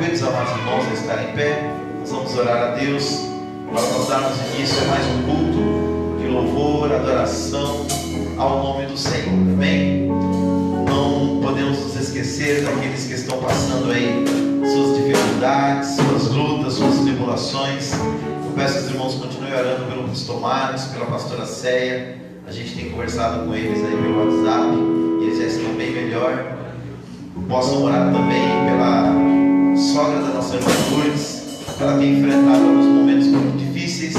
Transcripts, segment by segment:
Convido os amados irmãos a estar em pé. Nós vamos orar a Deus para nós darmos início a mais um culto de louvor, adoração ao nome do Senhor. Amém? Não podemos nos esquecer daqueles que estão passando aí suas dificuldades, suas lutas, suas tribulações. Eu peço que os irmãos continuem orando pelo pastor Marcos, pela pastora Céia. A gente tem conversado com eles aí pelo WhatsApp e eles já estão bem melhor. Possam orar também pela sogra da nossa irmã Lourdes. Ela tem enfrentado alguns momentos muito difíceis.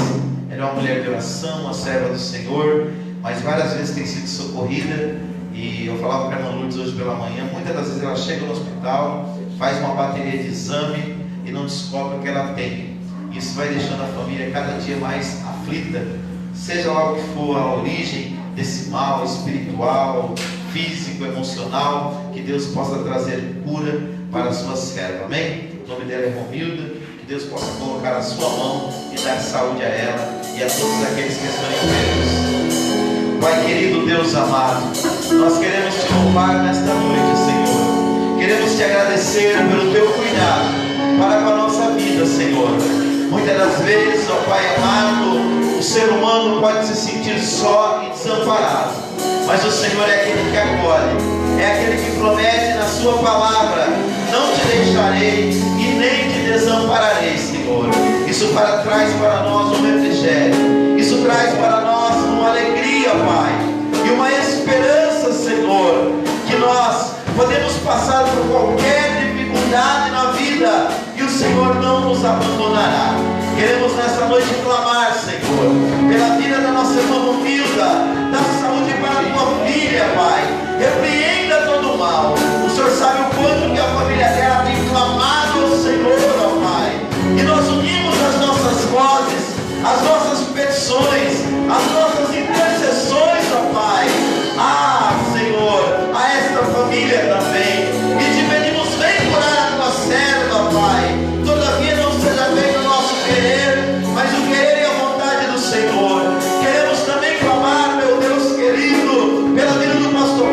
Ela é uma mulher de oração, uma serva do Senhor, mas várias vezes tem sido socorrida. E eu falava com a irmã Lourdes hoje pela manhã, muitas das vezes ela chega no hospital, faz uma bateria de exame e não descobre o que ela tem. Isso vai deixando a família cada dia mais aflita, seja lá o que for a origem desse mal espiritual, físico, emocional. Que Deus possa trazer cura para a sua serva, amém? O nome dela é Romilda. Que Deus possa colocar a sua mão e dar saúde a ela e a todos aqueles que estão enfermos. Pai querido, Deus amado, nós queremos te louvar nesta noite, Senhor. Queremos te agradecer pelo teu cuidado para com a nossa vida, Senhor. Muitas das vezes, ó Pai amado, o ser humano pode se sentir só e desamparado, mas o Senhor é aquele que acolhe, é aquele que promete na sua palavra: não te deixarei e nem te desampararei, Senhor. Isso traz para nós um refrigério, isso traz para nós uma alegria, Pai, e uma esperança, Senhor, que nós podemos passar por qualquer dificuldade na vida e o Senhor não nos abandonará. Queremos nessa noite clamar, Senhor, pela vida da nossa irmã Romilda, da saúde para a tua filha, Pai. Repreenda todo o mal. O Senhor sabe o quanto que a família dela tem clamado ao Senhor, ó Pai. E nós unimos as nossas vozes, as nossas petições, as nossas intercessões, ó Pai. Ah, Senhor, a esta família também. E te pedimos, vem curar a tua serva, Pai. Todavia não seja feito o nosso querer, mas o querer e a vontade do Senhor. Queremos também clamar, meu Deus querido, pela vida do pastor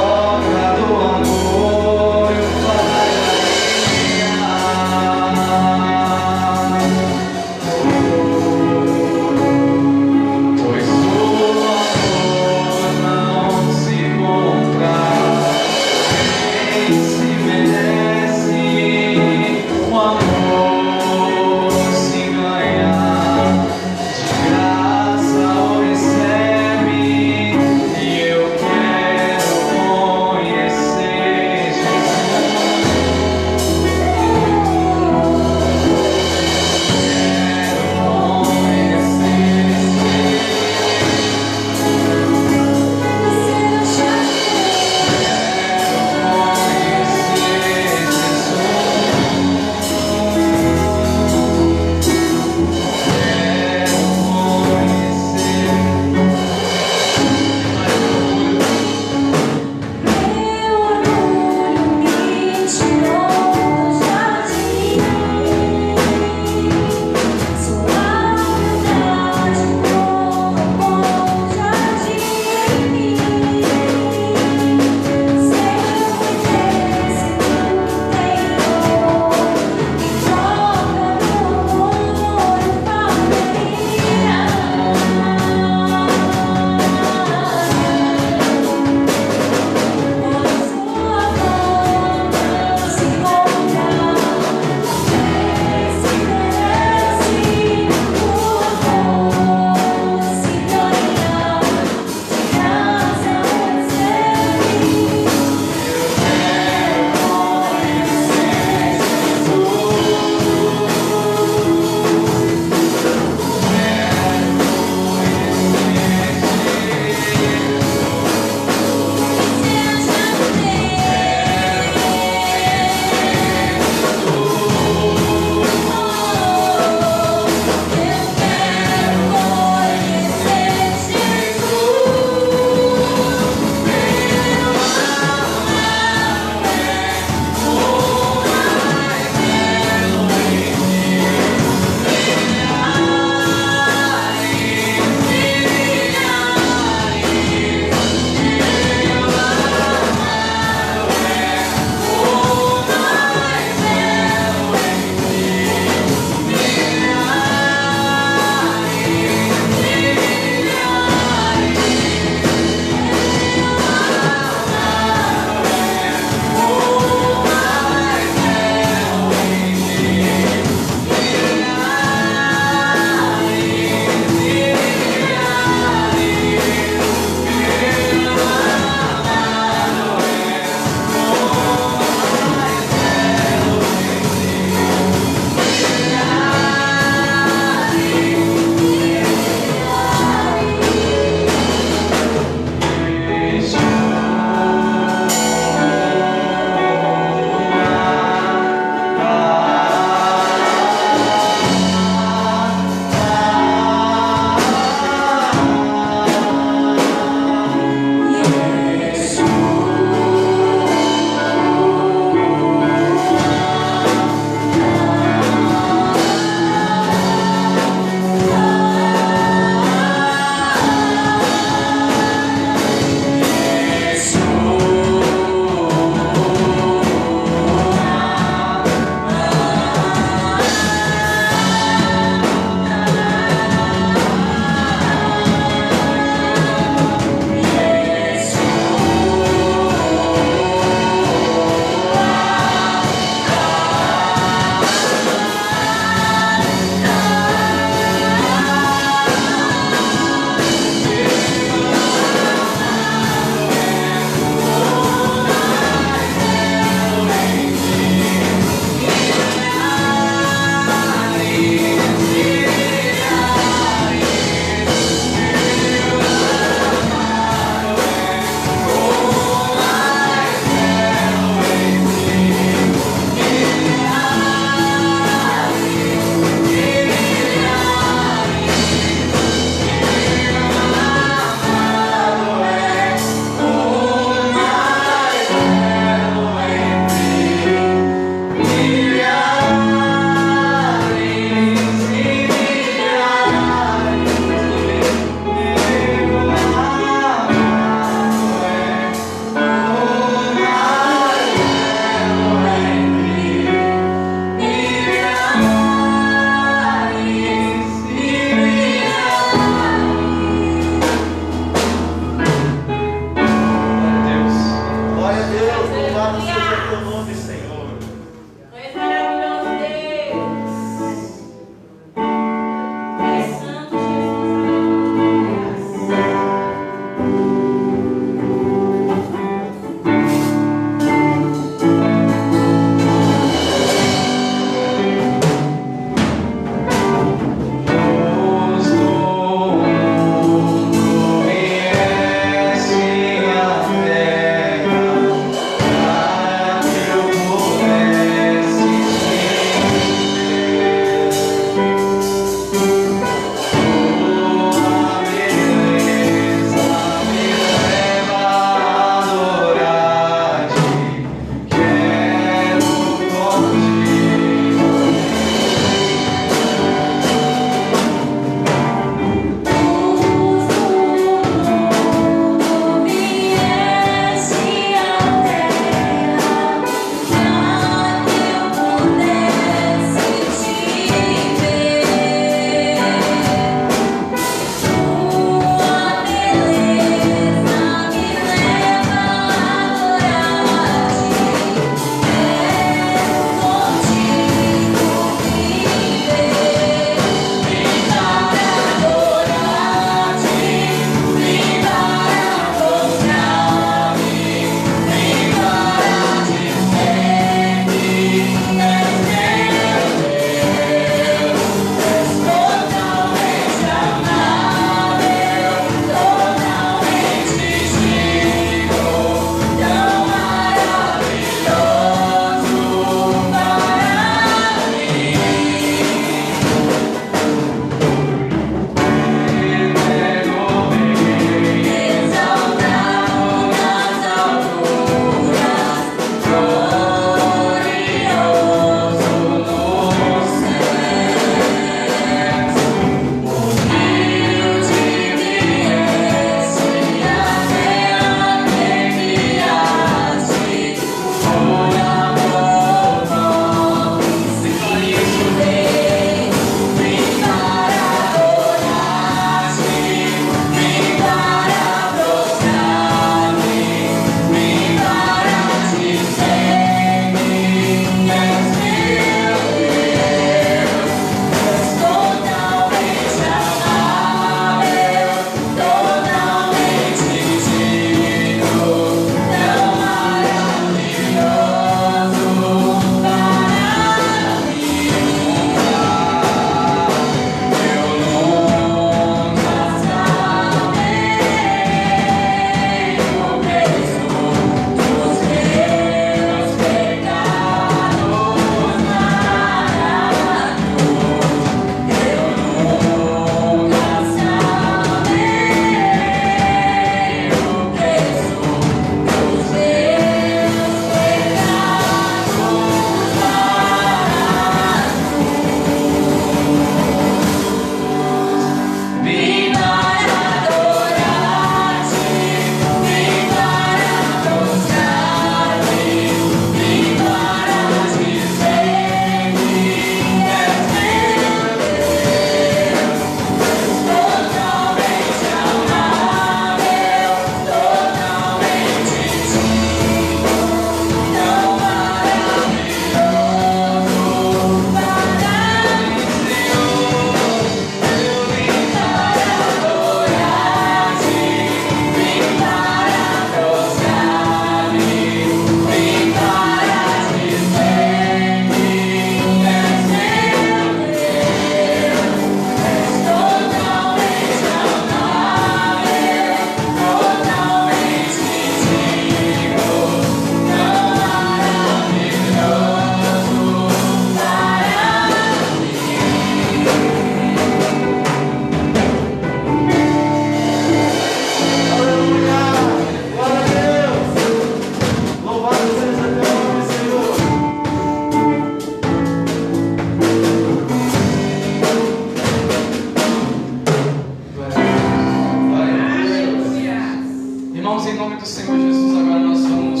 Senhor Jesus, agora nós vamos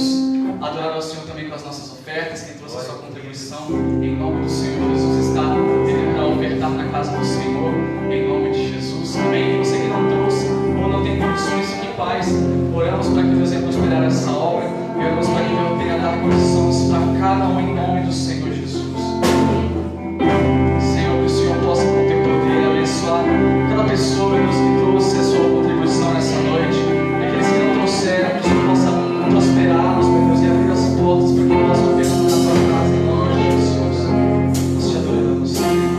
adorar ao Senhor também com as nossas ofertas. Quem trouxe a sua contribuição, em nome do Senhor Jesus, está livre para ofertar na casa do Senhor, em nome de Jesus. Amém. Você que não trouxe ou não tem condições, fique em paz. Oramos para que Deus venha prosperar essa obra e oramos para que Deus venha dar condições para cada um, em nome do Senhor Jesus. Senhor, que o Senhor possa, com o teu poder, abençoar cada pessoa, Deus, que trouxe a sua contribuição nessa noite. Aqueles que não trouxeram, que o Senhor possa prosperá-los, meu Deus, e abrir as portas para que nós ofertamos na sua casa, em nome de Jesus. Nós te adoramos, Senhor.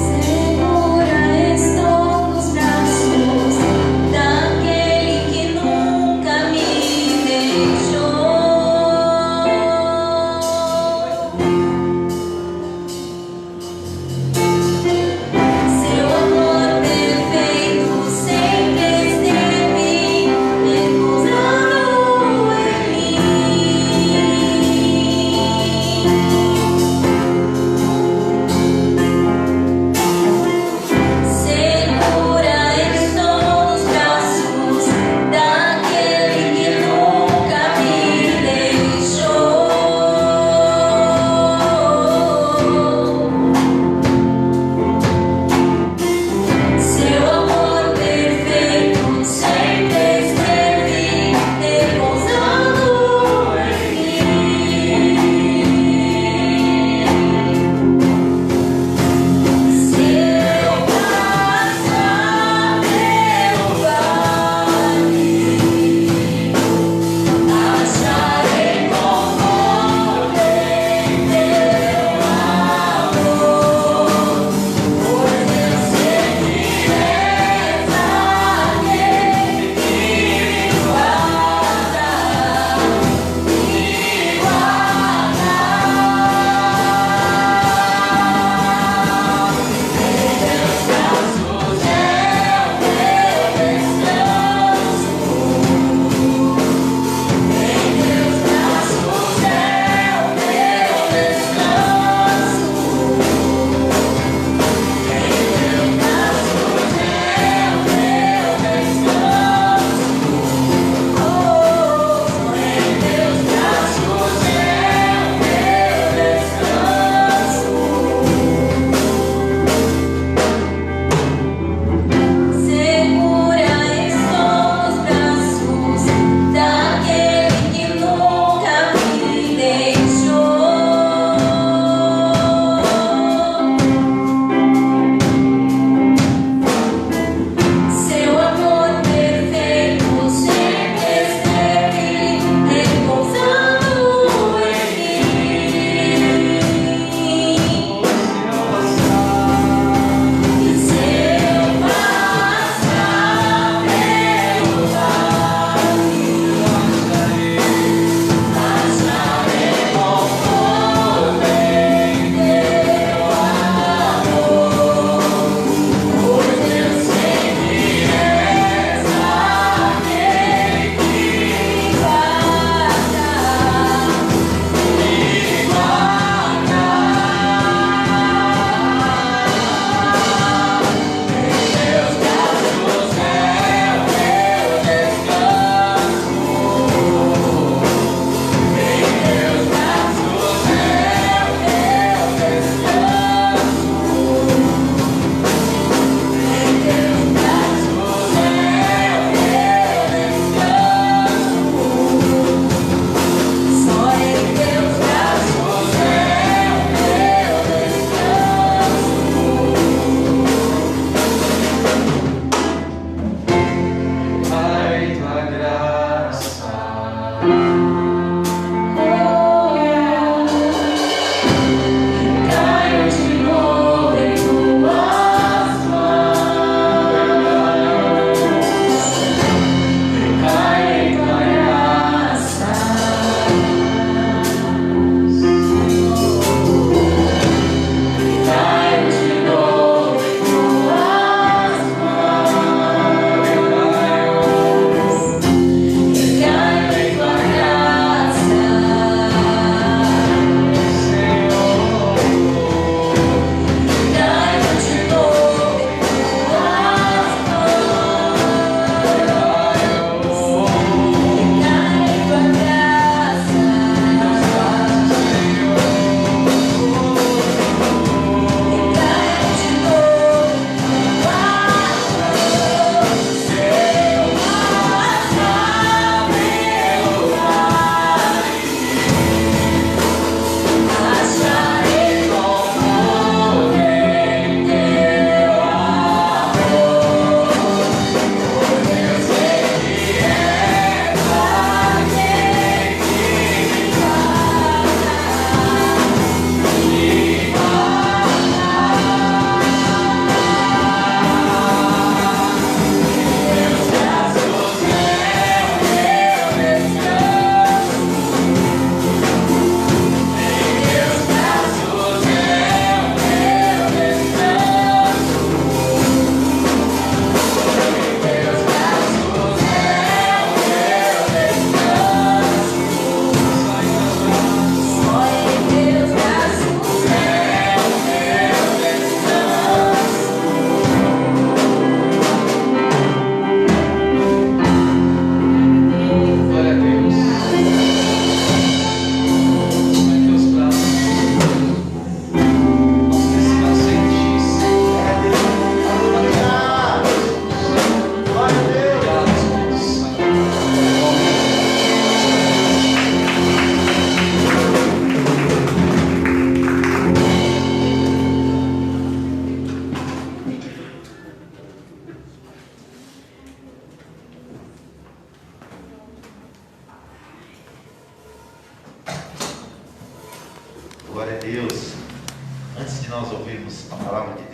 Segura, estou nos braços daquele que nunca me deixou. Seu amor perfeito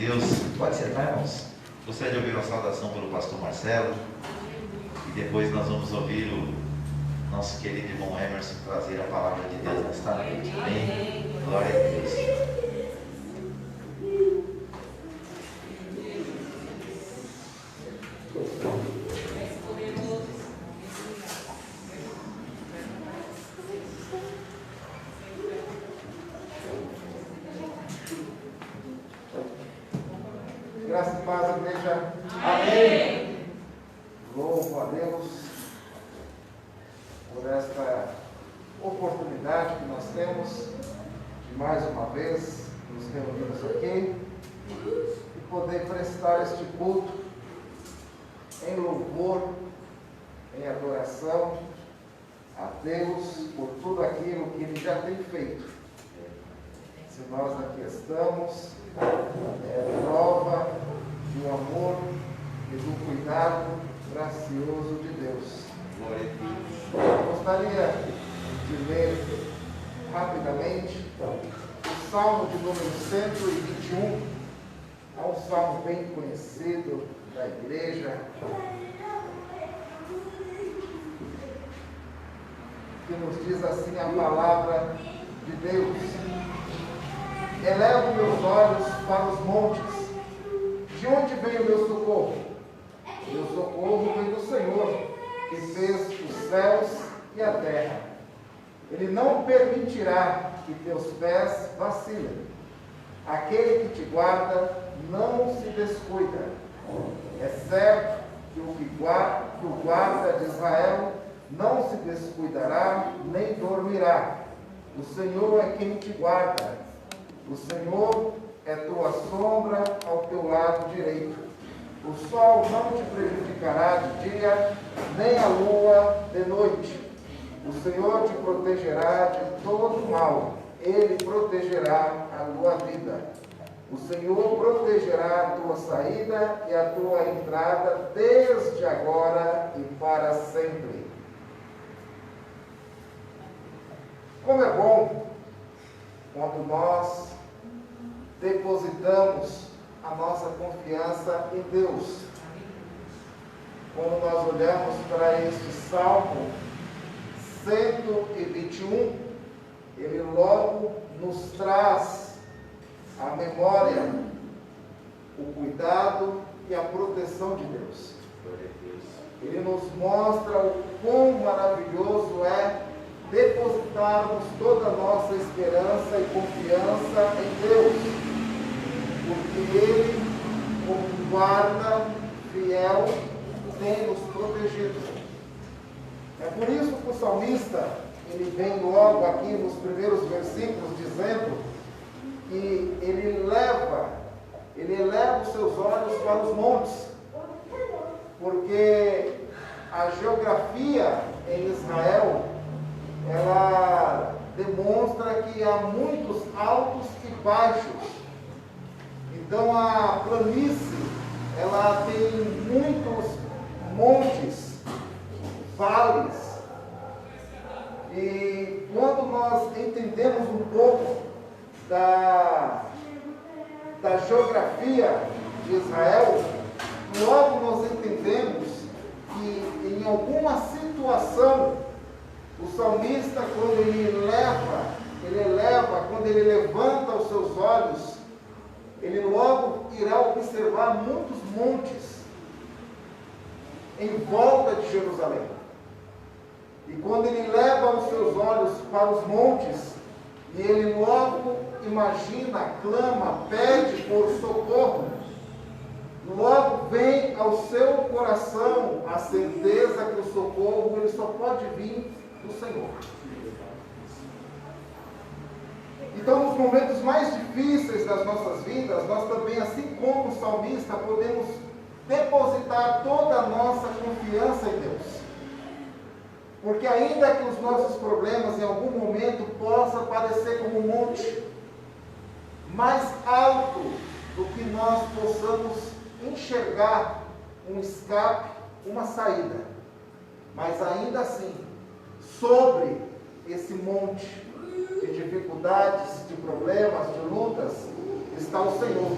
Deus. Pode sentar, irmãos. Gostaria de ouvir uma saudação pelo pastor Marcelo. E depois nós vamos ouvir o nosso querido irmão Emerson trazer a palavra de Deus nesta noite. Amém? Glória a Deus. Graça e paz, igreja. Amém. Louvo a Deus por esta oportunidade que nós temos de mais uma vez nos reunirmos aqui e poder prestar este culto em louvor, em adoração a Deus por tudo aquilo que Ele já tem feito. Se nós aqui estamos, é prova do amor e do cuidado gracioso de Deus. Glória a Deus. Eu gostaria de ler rapidamente o Salmo de número 121. É um salmo bem conhecido da igreja, que nos diz assim a palavra de Deus: elevo meus olhos para os montes. De onde vem o meu socorro? Meu socorro vem do Senhor, que fez os céus e a terra. Ele não permitirá que teus pés vacilem. Aquele que te guarda não se descuida. É certo que o guarda de Israel não se descuidará nem dormirá. O Senhor é quem te guarda. O Senhor é tua sombra ao teu lado direito. O sol não te prejudicará de dia, nem a lua de noite. O Senhor te protegerá de todo mal. Ele protegerá a tua vida. O Senhor protegerá a tua saída e a tua entrada desde agora e para sempre. Como é bom quando nós depositamos a nossa confiança em Deus. Quando nós olhamos para este Salmo 121, ele logo nos traz à memória o cuidado e a proteção de Deus. Ele nos mostra o quão maravilhoso é depositarmos toda a nossa esperança e confiança em Deus, porque Ele, como guarda fiel, tem nos protegido. É por isso que o salmista, ele vem logo aqui nos primeiros versículos dizendo que ele eleva os seus olhos para os montes, porque a geografia em Israel, ela demonstra que há muitos altos e baixos. Então a planície, ela tem muitos montes, vales. E quando nós entendemos um pouco da geografia de Israel, logo nós entendemos que em alguma situação, o salmista, quando ele eleva, quando ele levanta os seus olhos, ele logo irá observar muitos montes em volta de Jerusalém. E quando ele leva os seus olhos para os montes, e ele logo imagina, clama, pede por socorro, logo vem ao seu coração a certeza que o socorro ele só pode vir do Senhor. Então, nos momentos mais difíceis das nossas vidas, nós também, assim como o salmista, podemos depositar toda a nossa confiança em Deus. Porque ainda que os nossos problemas em algum momento possam parecer como um monte mais alto do que nós possamos enxergar um escape, uma saída, mas ainda assim, sobre esse monte de dificuldades, de problemas, de lutas, está o Senhor.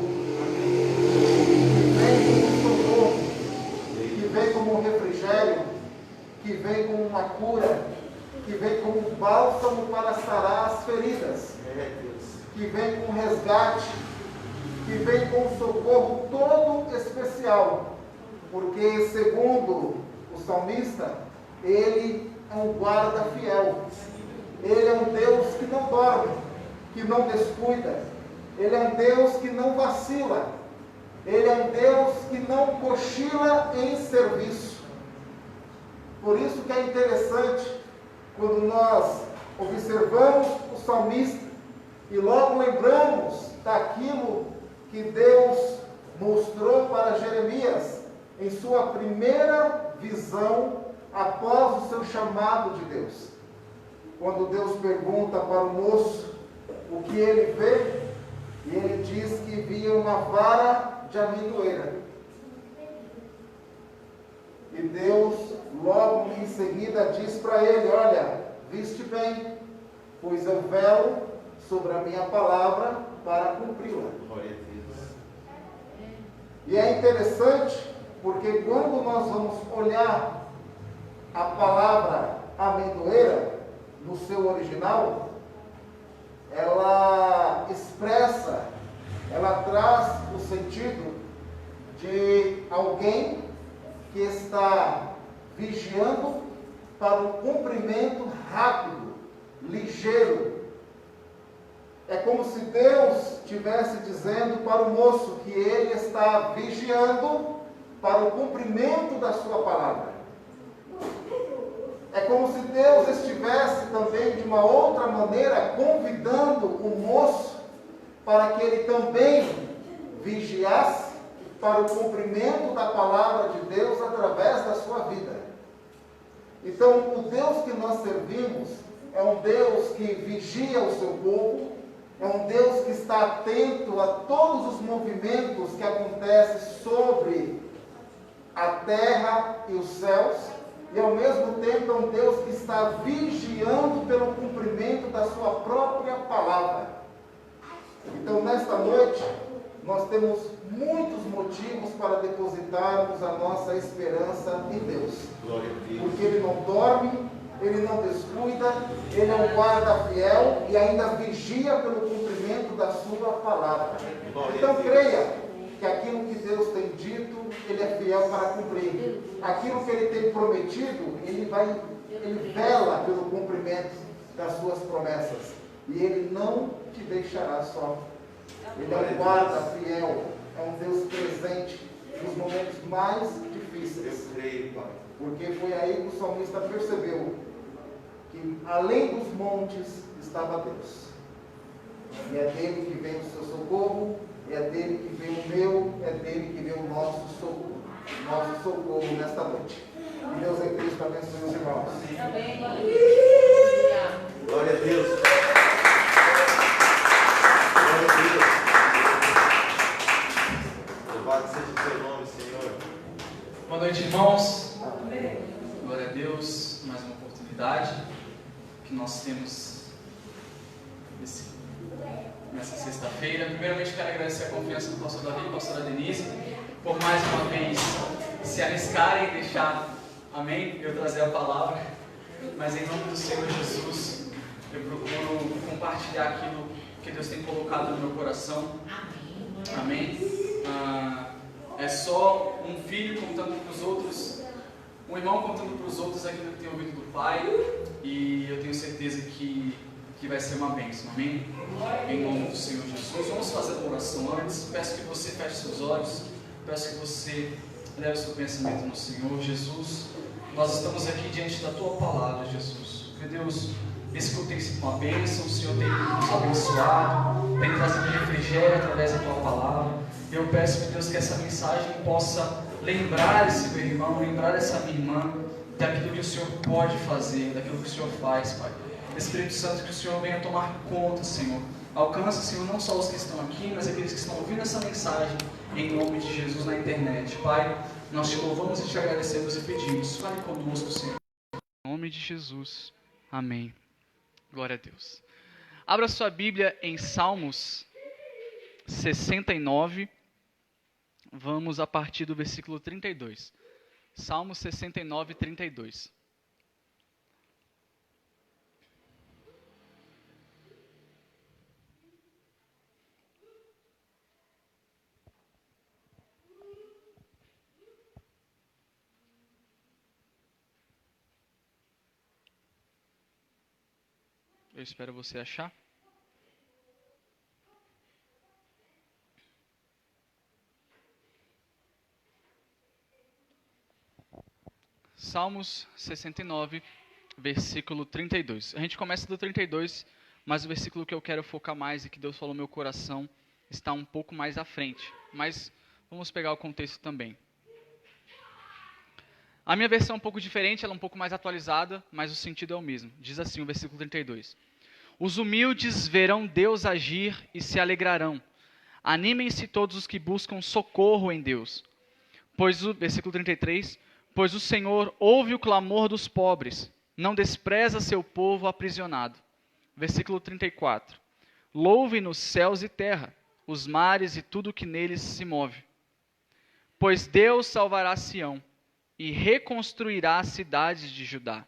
cura, que vem como bálsamo para sarar as feridas, que vem com resgate, que vem com um socorro todo especial, porque, segundo o salmista, ele é um guarda fiel, ele é um Deus que não dorme, que não descuida, ele é um Deus que não vacila, ele é um Deus que não cochila em serviço. Por isso que é interessante, quando nós observamos o salmista e logo lembramos daquilo que Deus mostrou para Jeremias em sua primeira visão após o seu chamado de Deus. Quando Deus pergunta para o moço o que ele vê, e ele diz que via uma vara de amendoeira. E Deus logo em seguida diz para ele: olha, viste bem, pois eu velo sobre a minha palavra para cumpri-la. E é interessante, porque quando nós vamos olhar a palavra amendoeira no seu original, ela expressa, ela traz o sentido de alguém que está vigiando para um cumprimento rápido, ligeiro. É como se Deus estivesse dizendo para o moço que ele está vigiando para o cumprimento da sua palavra. É como se Deus estivesse também, de uma outra maneira, convidando o moço para que ele também vigiasse para o cumprimento da palavra de Deus através da sua vida. Então, o Deus que nós servimos é um Deus que vigia o seu povo, é um Deus que está atento a todos os movimentos que acontecem sobre a terra e os céus, e ao mesmo tempo é um Deus que está vigiando pelo cumprimento da sua própria palavra. Então, nesta noite, nós temos muitos motivos para depositarmos a nossa esperança em Deus. Porque Ele não dorme, Ele não descuida, Ele é um guarda fiel e ainda vigia pelo cumprimento da sua palavra. Então, creia que aquilo que Deus tem dito, Ele é fiel para cumprir. Aquilo que Ele tem prometido, Ele vela pelo cumprimento das suas promessas. E Ele não te deixará só. Ele é um guarda fiel, é um Deus presente nos momentos mais difíceis. Eu creio, Pai. Porque foi aí que o salmista percebeu que além dos montes estava Deus. E é dele que vem o seu socorro, é dele que vem o meu, é dele que vem o nosso socorro nesta noite. Que Deus em Cristo abençoe os irmãos. Amém. Glória a Deus. Glória a Deus. Louvado seja o teu nome, Senhor. Boa noite, irmãos. Glória a Deus, mais uma oportunidade que nós temos nessa sexta-feira. Primeiramente, quero agradecer a confiança do pastor Davi e da pastora Denise por mais uma vez se arriscarem e deixar, amém, eu trazer a palavra. Mas em nome do Senhor Jesus, eu procuro compartilhar aquilo que Deus tem colocado no meu coração. Amém. É só um filho contando para os outros, um irmão contando para os outros aquilo que tem ouvido do Pai, e eu tenho certeza que vai ser uma bênção, amém? Em nome do Senhor Jesus. Vamos fazer a oração antes. Peço que você feche seus olhos, peço que você leve seu pensamento no Senhor. Jesus, nós estamos aqui diante da Tua palavra, Jesus. Meu Deus, esse culto tem sido uma bênção, o Senhor tem nos abençoado, tem trazido refrigério através da Tua palavra. Eu peço, meu Deus, que essa mensagem possa lembrar esse meu irmão, lembrar essa minha irmã, daquilo que o Senhor pode fazer, daquilo que o Senhor faz, Pai. Espírito Santo, que o Senhor venha tomar conta, Senhor. Alcança, Senhor, não só os que estão aqui, mas aqueles que estão ouvindo essa mensagem, em nome de Jesus, na internet. Pai, nós te louvamos e te agradecemos e pedimos. Fale conosco, Senhor. Em nome de Jesus. Amém. Glória a Deus. Abra sua Bíblia em Salmos 69. Vamos a partir do versículo 32. Salmos 69, 32. Eu espero você achar. Salmos 69, versículo 32. A gente começa do 32, mas o versículo que eu quero focar mais e que Deus falou no meu coração está um pouco mais à frente. Mas vamos pegar o contexto também. A minha versão é um pouco diferente, ela é um pouco mais atualizada, mas o sentido é o mesmo. Diz assim o versículo 32. Os humildes verão Deus agir e se alegrarão. Animem-se todos os que buscam socorro em Deus. Versículo 33. Pois o Senhor ouve o clamor dos pobres, não despreza seu povo aprisionado. Versículo 34. Louve-nos céus e terra, os mares e tudo que neles se move. Pois Deus salvará Sião e reconstruirá as cidades de Judá.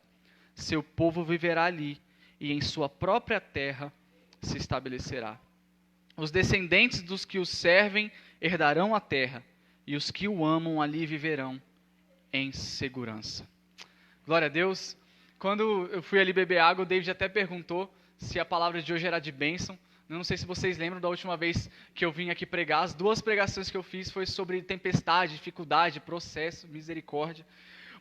Seu povo viverá ali e em sua própria terra se estabelecerá. Os descendentes dos que o servem herdarão a terra, e os que o amam ali viverão em segurança. Glória a Deus. Quando eu fui ali beber água, o David até perguntou se a palavra de hoje era de bênção. Eu não sei se vocês lembram da última vez que eu vim aqui pregar. As 2 pregações que eu fiz foi sobre tempestade, dificuldade, processo, misericórdia.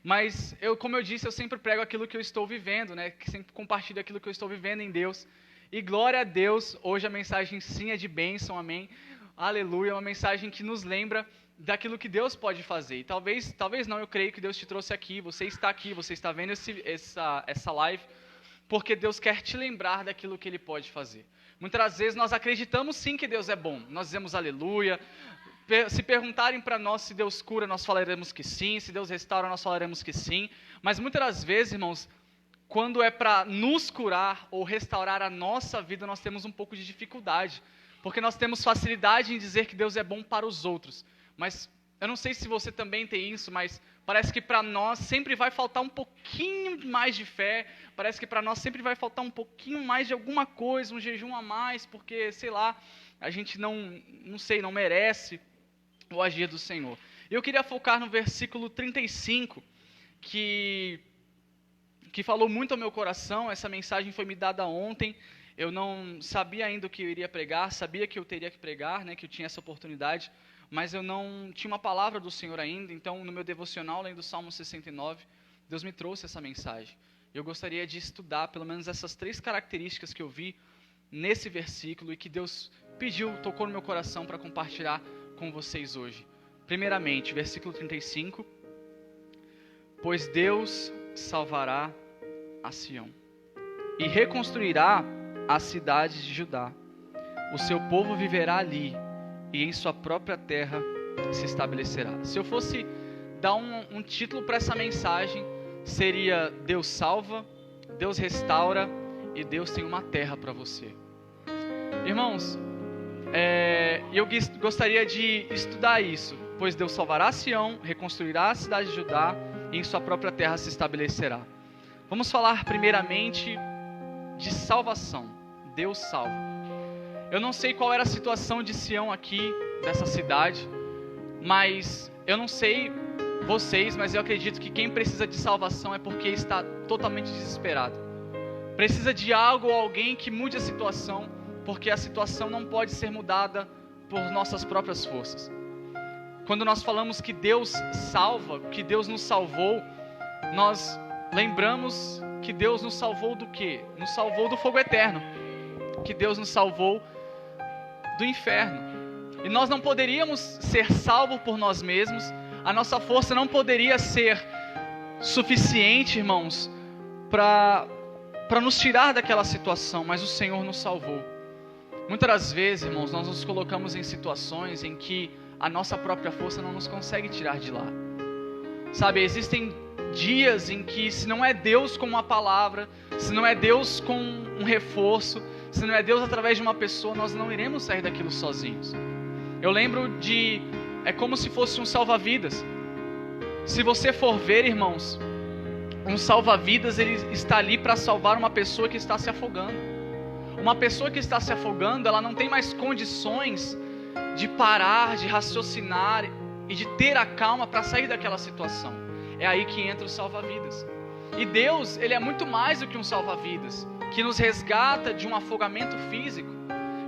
Mas, como eu disse, eu sempre prego aquilo que eu estou vivendo, né? Sempre compartilho aquilo que eu estou vivendo em Deus. E glória a Deus, hoje a mensagem sim é de bênção, amém? Aleluia, é uma mensagem que nos lembra daquilo que Deus pode fazer. E talvez não, eu creio que Deus te trouxe aqui, você está vendo essa live, porque Deus quer te lembrar daquilo que Ele pode fazer. Muitas vezes nós acreditamos sim que Deus é bom, nós dizemos aleluia. Se perguntarem para nós se Deus cura, nós falaremos que sim, se Deus restaura, nós falaremos que sim, mas muitas das vezes, irmãos, quando é para nos curar ou restaurar a nossa vida, nós temos um pouco de dificuldade, porque nós temos facilidade em dizer que Deus é bom para os outros. Mas eu não sei se você também tem isso, mas parece que para nós sempre vai faltar um pouquinho mais de fé, parece que para nós sempre vai faltar um pouquinho mais de alguma coisa, um jejum a mais, porque, sei lá, a gente não merece o agir do Senhor. Eu queria focar no versículo 35, que falou muito ao meu coração. Essa mensagem foi me dada ontem. Eu não sabia ainda o que eu iria pregar, sabia que eu teria que pregar, né, que eu tinha essa oportunidade, mas eu não tinha uma palavra do Senhor ainda. Então, no meu devocional, além do Salmo 69, Deus me trouxe essa mensagem. Eu gostaria de estudar pelo menos essas 3 características que eu vi nesse versículo e que Deus tocou no meu coração para compartilhar com vocês hoje. Primeiramente, versículo 35. Pois Deus salvará a Sião e reconstruirá as cidades de Judá. O seu povo viverá ali e em sua própria terra se estabelecerá. Se eu fosse dar um título para essa mensagem, seria Deus salva, Deus restaura e Deus tem uma terra para você. Irmãos, eu gostaria de estudar isso. Pois Deus salvará Sião, reconstruirá a cidade de Judá e em sua própria terra se estabelecerá. Vamos falar primeiramente de salvação. Deus salva. Eu não sei qual era a situação de Sião aqui, dessa cidade, mas eu não sei vocês, mas eu acredito que quem precisa de salvação é porque está totalmente desesperado. Precisa de algo ou alguém que mude a situação, porque a situação não pode ser mudada por nossas próprias forças. Quando nós falamos que Deus salva, que Deus nos salvou, nós lembramos que Deus nos salvou do quê? Nos salvou do fogo eterno. Que Deus nos salvou do inferno. E nós não poderíamos ser salvos por nós mesmos. A nossa força não poderia ser suficiente, irmãos, para nos tirar daquela situação, mas o Senhor nos salvou. Muitas das vezes, irmãos, nós nos colocamos em situações em que a nossa própria força não nos consegue tirar de lá. Sabe, existem dias em que, se não é Deus com uma palavra, se não é Deus com um reforço, se não é Deus através de uma pessoa, nós não iremos sair daquilo sozinhos. Eu lembro é como se fosse um salva-vidas. Se você for ver, irmãos, um salva-vidas, ele está ali para salvar uma pessoa que está se afogando. Uma pessoa que está se afogando, ela não tem mais condições de parar, de raciocinar e de ter a calma para sair daquela situação. É aí que entra o salva-vidas. E Deus, Ele é muito mais do que um salva-vidas. que nos resgata de um afogamento físico.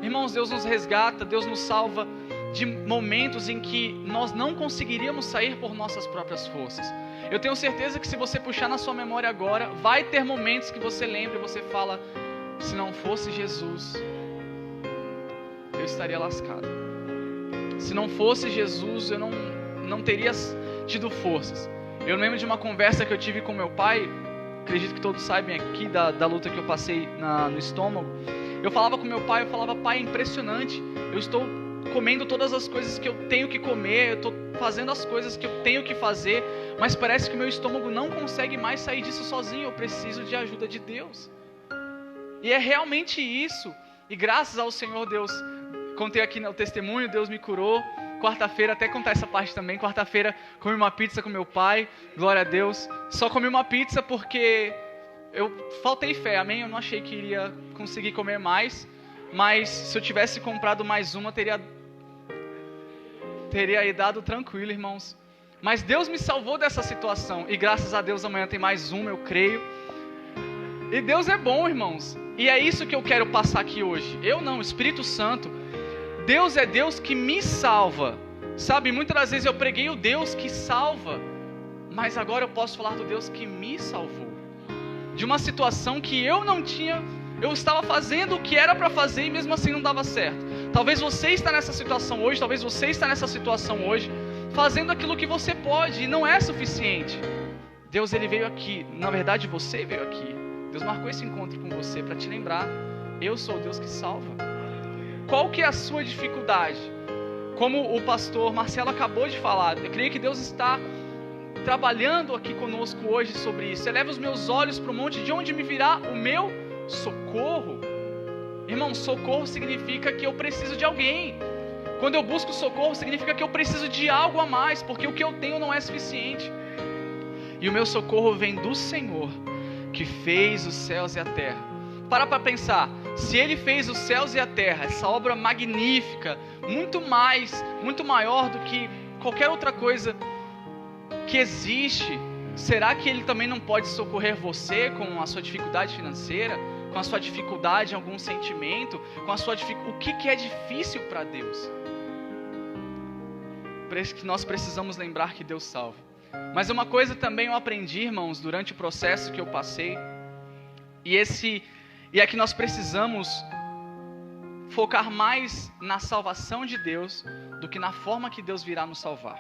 Irmãos, Deus nos resgata, Deus nos salva de momentos em que nós não conseguiríamos sair por nossas próprias forças. Eu tenho certeza que se você puxar na sua memória agora, vai ter momentos que você lembra e você fala: se não fosse Jesus, eu estaria lascado. Se não fosse Jesus, eu não teria tido forças. Eu lembro de uma conversa que eu tive com meu pai, acredito que todos sabem aqui da luta que eu passei no estômago. Eu falava com meu pai, pai, é impressionante, eu estou comendo todas as coisas que eu tenho que comer, eu estou fazendo as coisas que eu tenho que fazer, mas parece que o meu estômago não consegue mais sair disso sozinho, eu preciso de ajuda de Deus. E é realmente isso, e graças ao Senhor Deus, contei aqui no testemunho, Deus me curou. Quarta-feira, até contar essa parte também, quarta-feira comi uma pizza com meu pai, glória a Deus. Só comi uma pizza porque eu faltei fé, amém? Eu não achei que iria conseguir comer mais, mas se eu tivesse comprado mais uma, teria dado tranquilo, irmãos. Mas Deus me salvou dessa situação, e graças a Deus amanhã tem mais uma, eu creio. E Deus é bom, irmãos, e é isso que eu quero passar aqui hoje. Eu não, o Espírito Santo. Deus é Deus que me salva, sabe, muitas das vezes eu preguei o Deus que salva, mas agora eu posso falar do Deus que me salvou, de uma situação que eu não tinha, eu estava fazendo o que era para fazer e mesmo assim não dava certo. Talvez você está nessa situação hoje, fazendo aquilo que você pode e não é suficiente. Deus, ele veio aqui, na verdade você veio aqui, Deus marcou esse encontro com você para te lembrar, eu sou o Deus que salva. Qual que é a sua dificuldade? Como o pastor Marcelo acabou de falar, eu creio que Deus está trabalhando aqui conosco hoje sobre isso. Eleva os meus olhos para o monte, de onde me virá o meu socorro? Irmão, socorro significa que eu preciso de alguém. Quando eu busco socorro, significa que eu preciso de algo a mais, porque o que eu tenho não é suficiente. E o meu socorro vem do Senhor, que fez os céus e a terra. Para pensar, se Ele fez os céus e a terra, essa obra magnífica, muito maior do que qualquer outra coisa que existe, será que Ele também não pode socorrer você com a sua dificuldade financeira, com a sua dificuldade em algum sentimento, com a sua o que é difícil para Deus? Por isso que nós precisamos lembrar que Deus salva. Mas uma coisa também eu aprendi, irmãos, durante o processo que eu passei, e é que nós precisamos focar mais na salvação de Deus do que na forma que Deus virá nos salvar.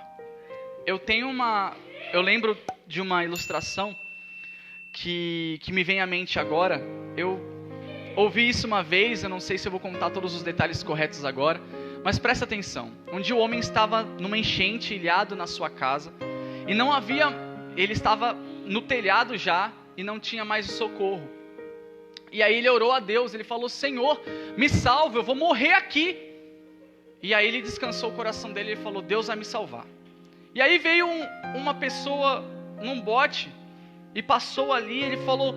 Eu lembro de uma ilustração que me vem à mente agora. Eu ouvi isso uma vez, eu não sei se eu vou contar todos os detalhes corretos agora, mas presta atenção. Um dia o homem estava numa enchente, ilhado na sua casa, e ele estava no telhado já, e não tinha mais socorro. E aí ele orou a Deus, ele falou: Senhor, me salva, eu vou morrer aqui. E aí ele descansou o coração dele, ele falou: Deus vai me salvar. E aí veio uma pessoa num bote e passou ali, ele falou: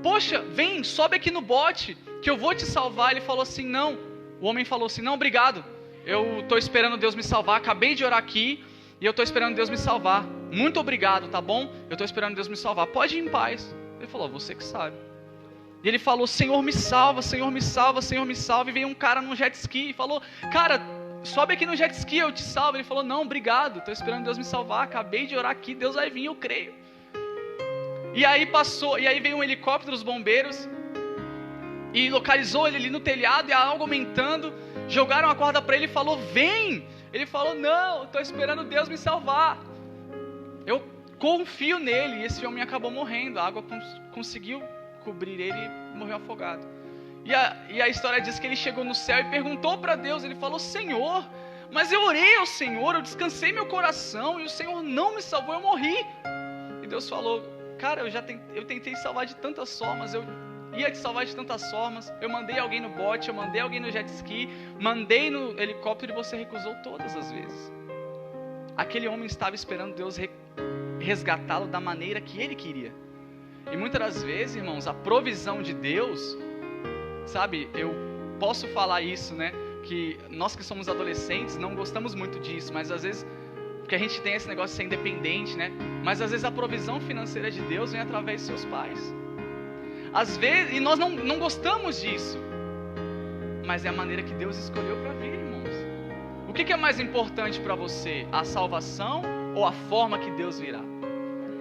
poxa, vem, sobe aqui no bote, que eu vou te salvar. Ele falou assim: não. O homem falou assim: não, obrigado, eu estou esperando Deus me salvar, acabei de orar aqui e eu estou esperando Deus me salvar. Muito obrigado, tá bom? Eu estou esperando Deus me salvar, pode ir em paz. Ele falou: você que sabe. E ele falou: Senhor me salva, Senhor me salva, Senhor me salva. E veio um cara num jet ski e falou: cara, sobe aqui no jet ski, eu te salvo. Ele falou: não, obrigado, estou esperando Deus me salvar, acabei de orar aqui, Deus vai vir, eu creio. E aí veio um helicóptero dos bombeiros e localizou ele ali no telhado, e a água aumentando, jogaram a corda para ele e falou: vem. Ele falou: não, estou esperando Deus me salvar, eu confio nele. E esse homem acabou morrendo, a água conseguiu cobrir ele e morreu afogado. E a história diz que ele chegou no céu e perguntou para Deus, ele falou: Senhor, mas eu orei ao Senhor, eu descansei meu coração e o Senhor não me salvou, eu morri. E Deus falou: cara, eu tentei salvar de tantas formas, eu ia te salvar de tantas formas, eu mandei alguém no bote, eu mandei alguém no jet ski, mandei no helicóptero e você recusou todas as vezes. Aquele homem estava esperando Deus resgatá-lo da maneira que ele queria. E muitas das vezes, irmãos, a provisão de Deus, sabe, eu posso falar isso, né, que nós que somos adolescentes não gostamos muito disso, mas às vezes, porque a gente tem esse negócio de ser independente, né, mas às vezes a provisão financeira de Deus vem através de seus pais. Às vezes, e nós não gostamos disso. Mas é a maneira que Deus escolheu para vir, irmãos. O que é mais importante para você? A salvação ou a forma que Deus virá?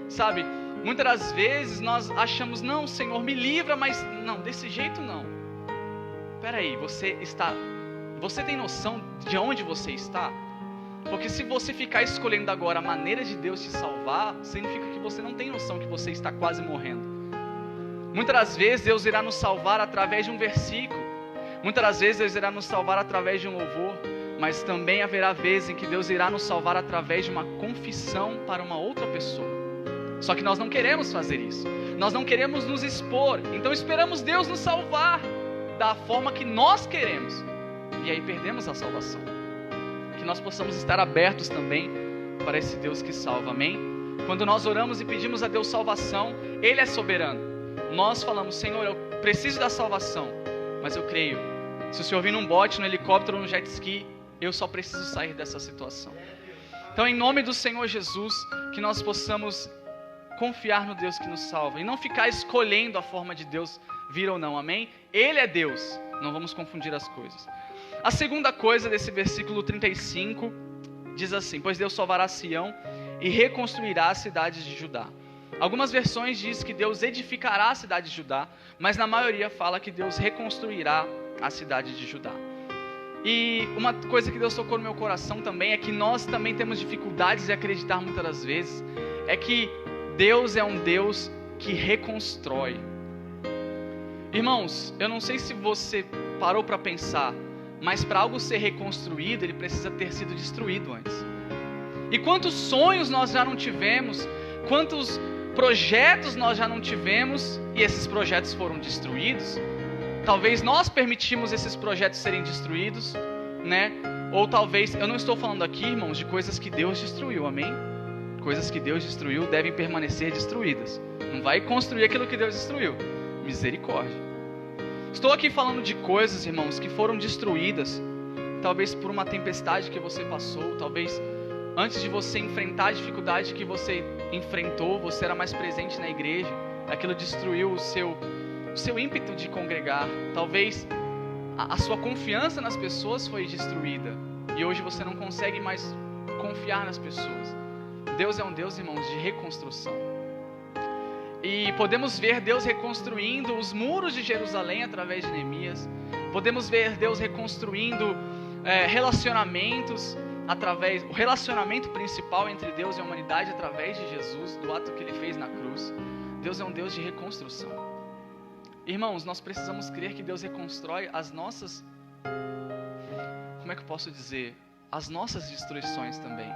Sabe, muitas das vezes nós achamos, não, Senhor, me livra, mas não, desse jeito não. Peraí, você tem noção de onde você está? Porque se você ficar escolhendo agora a maneira de Deus te salvar, significa que você não tem noção que você está quase morrendo. Muitas das vezes Deus irá nos salvar através de um versículo. Muitas das vezes Deus irá nos salvar através de um louvor. Mas também haverá vezes em que Deus irá nos salvar através de uma confissão para uma outra pessoa. Só que nós não queremos fazer isso. Nós não queremos nos expor. Então esperamos Deus nos salvar da forma que nós queremos. E aí perdemos a salvação. Que nós possamos estar abertos também para esse Deus que salva, amém? Quando nós oramos e pedimos a Deus salvação, Ele é soberano. Nós falamos, Senhor, eu preciso da salvação, mas eu creio. Se o Senhor vir num bote, num helicóptero, num jet ski, eu só preciso sair dessa situação. Então, em nome do Senhor Jesus, que nós possamos confiar no Deus que nos salva e não ficar escolhendo a forma de Deus vir ou não, amém? Ele é Deus, não vamos confundir as coisas. A segunda coisa desse versículo 35 diz assim: pois Deus salvará Sião e reconstruirá as cidades de Judá. Algumas versões dizem que Deus edificará a cidade de Judá, mas na maioria fala que Deus reconstruirá a cidade de Judá. E uma coisa que Deus tocou no meu coração também é que nós também temos dificuldades de acreditar muitas das vezes, é que Deus é um Deus que reconstrói. Irmãos, eu não sei se você parou para pensar, mas para algo ser reconstruído, ele precisa ter sido destruído antes. E quantos sonhos nós já não tivemos, quantos projetos nós já não tivemos, e esses projetos foram destruídos. Talvez nós permitimos esses projetos serem destruídos, né? Ou talvez, eu não estou falando aqui, irmãos, de coisas que Deus destruiu, amém? Coisas que Deus destruiu devem permanecer destruídas. Não vai construir aquilo que Deus destruiu. Misericórdia. Estou aqui falando de coisas, irmãos, que foram destruídas, talvez por uma tempestade que você passou, talvez antes de você enfrentar a dificuldade que você enfrentou, você era mais presente na igreja, aquilo destruiu o seu ímpeto de congregar. Talvez a sua confiança nas pessoas foi destruída e hoje você não consegue mais confiar nas pessoas. Deus é um Deus, irmãos, de reconstrução. E podemos ver Deus reconstruindo os muros de Jerusalém através de Neemias. Podemos ver Deus reconstruindo relacionamentos através, o relacionamento principal entre Deus e a humanidade através de Jesus, do ato que Ele fez na cruz. Deus é um Deus de reconstrução. Irmãos, nós precisamos crer que Deus reconstrói as nossas, como é que eu posso dizer, as nossas destruições também.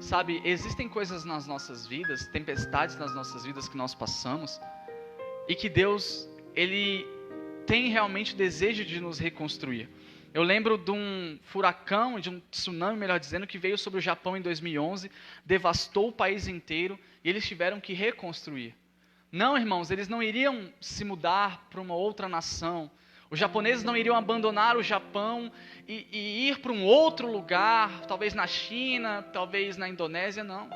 Sabe, existem coisas nas nossas vidas, tempestades nas nossas vidas que nós passamos, e que Deus, Ele tem realmente o desejo de nos reconstruir. Eu lembro de um furacão, de um tsunami, melhor dizendo, que veio sobre o Japão em 2011, devastou o país inteiro, e eles tiveram que reconstruir. Não, irmãos, eles não iriam se mudar para uma outra nação. Os japoneses não iriam abandonar o Japão e ir para um outro lugar, talvez na China, talvez na Indonésia, não.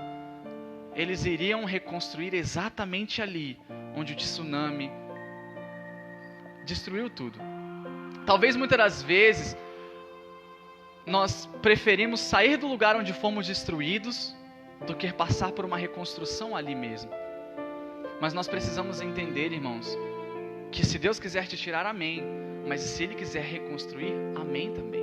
Eles iriam reconstruir exatamente ali, onde o tsunami destruiu tudo. Talvez muitas das vezes nós preferimos sair do lugar onde fomos destruídos do que passar por uma reconstrução ali mesmo. Mas nós precisamos entender, irmãos, que se Deus quiser te tirar, amém. Mas se Ele quiser reconstruir, amém também.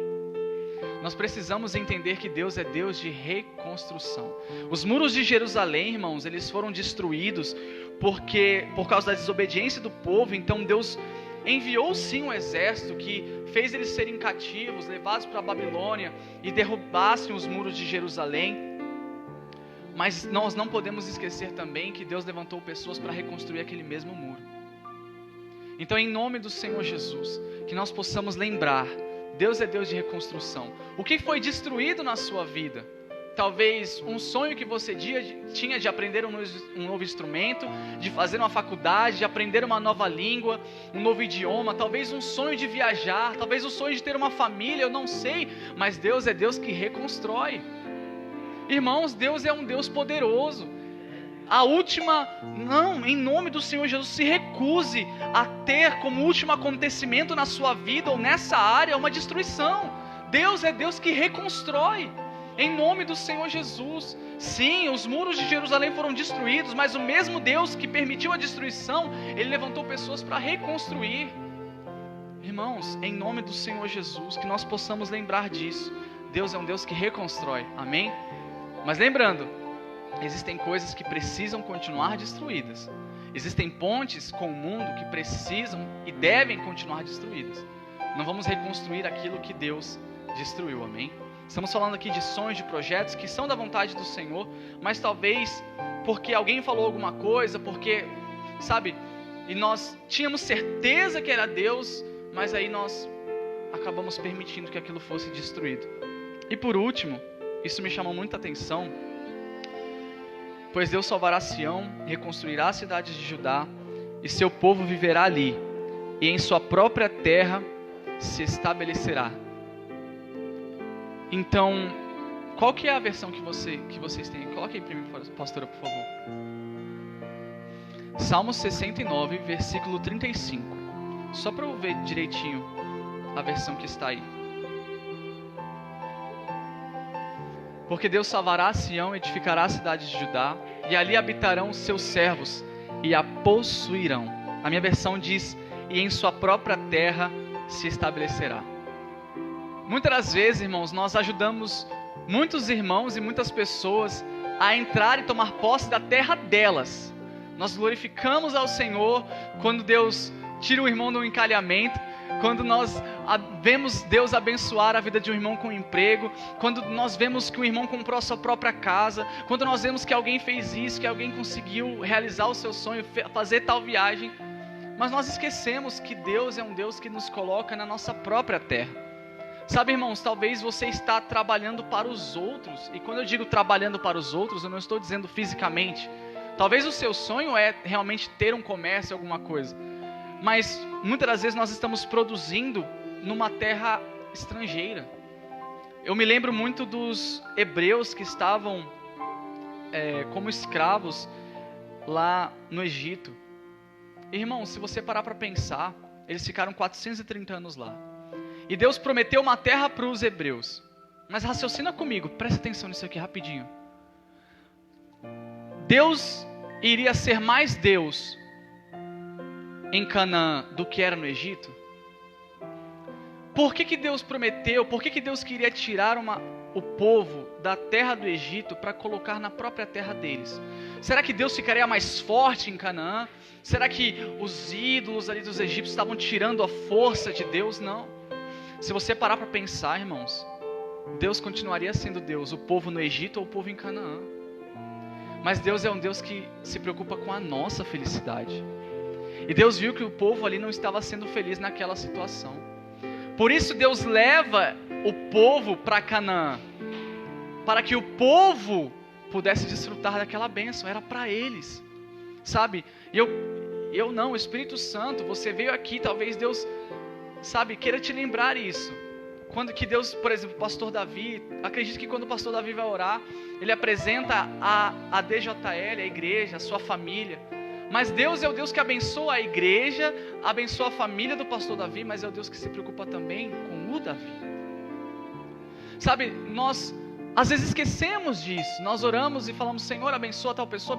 Nós precisamos entender que Deus é Deus de reconstrução. Os muros de Jerusalém, irmãos, eles foram destruídos por causa da desobediência do povo. Então Deus enviou sim um exército que fez eles serem cativos, levados para a Babilônia e derrubassem os muros de Jerusalém. Mas nós não podemos esquecer também que Deus levantou pessoas para reconstruir aquele mesmo muro. Então, em nome do Senhor Jesus, que nós possamos lembrar, Deus é Deus de reconstrução. O que foi destruído na sua vida? Talvez um sonho que você tinha de aprender um novo instrumento, de fazer uma faculdade, de aprender uma nova língua, um novo idioma, talvez um sonho de viajar, talvez o sonho de ter uma família, eu não sei, mas Deus é Deus que reconstrói. Irmãos, Deus é um Deus poderoso. Não, em nome do Senhor Jesus, se recuse a ter como último acontecimento na sua vida ou nessa área uma destruição. Deus é Deus que reconstrói, em nome do Senhor Jesus. Sim, os muros de Jerusalém foram destruídos, mas o mesmo Deus que permitiu a destruição, Ele levantou pessoas para reconstruir. Irmãos, em nome do Senhor Jesus, que nós possamos lembrar disso. Deus é um Deus que reconstrói, amém? Mas lembrando, existem coisas que precisam continuar destruídas. Existem pontes com o mundo que precisam e devem continuar destruídas. Não vamos reconstruir aquilo que Deus destruiu, amém? Estamos falando aqui de sonhos, de projetos que são da vontade do Senhor, mas talvez porque alguém falou alguma coisa, porque, sabe, e nós tínhamos certeza que era Deus, mas aí nós acabamos permitindo que aquilo fosse destruído. E por último, isso me chamou muita atenção, pois Deus salvará Sião, reconstruirá as cidades de Judá, e seu povo viverá ali, e em sua própria terra se estabelecerá. Então, qual que é a versão que vocês têm? Coloque aí primeiro, pastora, por favor. Salmo 69, versículo 35. Só para eu ver direitinho a versão que está aí. Porque Deus salvará Sião, edificará a cidade de Judá, e ali habitarão os seus servos, e a possuirão. A minha versão diz, e em sua própria terra se estabelecerá. Muitas das vezes, irmãos, nós ajudamos muitos irmãos e muitas pessoas a entrar e tomar posse da terra delas. Nós glorificamos ao Senhor quando Deus tira o irmão do encalhamento, quando nós vemos Deus abençoar a vida de um irmão com emprego, quando nós vemos que o irmão comprou a sua própria casa, quando nós vemos que alguém fez isso, que alguém conseguiu realizar o seu sonho, fazer tal viagem. Mas nós esquecemos que Deus é um Deus que nos coloca na nossa própria terra. Sabe, irmãos, talvez você está trabalhando para os outros, e quando eu digo trabalhando para os outros, eu não estou dizendo fisicamente. Talvez o seu sonho é realmente ter um comércio, alguma coisa, mas muitas das vezes nós estamos produzindo numa terra estrangeira. Eu me lembro muito dos hebreus que estavam como escravos lá no Egito. Irmãos, se você parar para pensar, eles ficaram 430 anos lá. E Deus prometeu uma terra para os hebreus. Mas raciocina comigo, presta atenção nisso aqui rapidinho. Deus iria ser mais Deus em Canaã do que era no Egito? Por que Deus prometeu, por que Deus queria tirar o povo da terra do Egito para colocar na própria terra deles? Será que Deus ficaria mais forte em Canaã? Será que os ídolos ali dos egípcios estavam tirando a força de Deus? Não. Se você parar para pensar, irmãos, Deus continuaria sendo Deus, o povo no Egito ou o povo em Canaã. Mas Deus é um Deus que se preocupa com a nossa felicidade. E Deus viu que o povo ali não estava sendo feliz naquela situação. Por isso Deus leva o povo para Canaã, para que o povo pudesse desfrutar daquela bênção. Era para eles, sabe? E eu não, o Espírito Santo, você veio aqui, talvez Deus, sabe, queira te lembrar isso. Quando que Deus, por exemplo, o pastor Davi, acredito que quando o pastor Davi vai orar, ele apresenta a DJL, a igreja, a sua família. Mas Deus é o Deus que abençoa a igreja, abençoa a família do pastor Davi, mas é o Deus que se preocupa também com o Davi. Sabe, nós às vezes esquecemos disso. Nós oramos e falamos, Senhor, abençoa tal pessoa,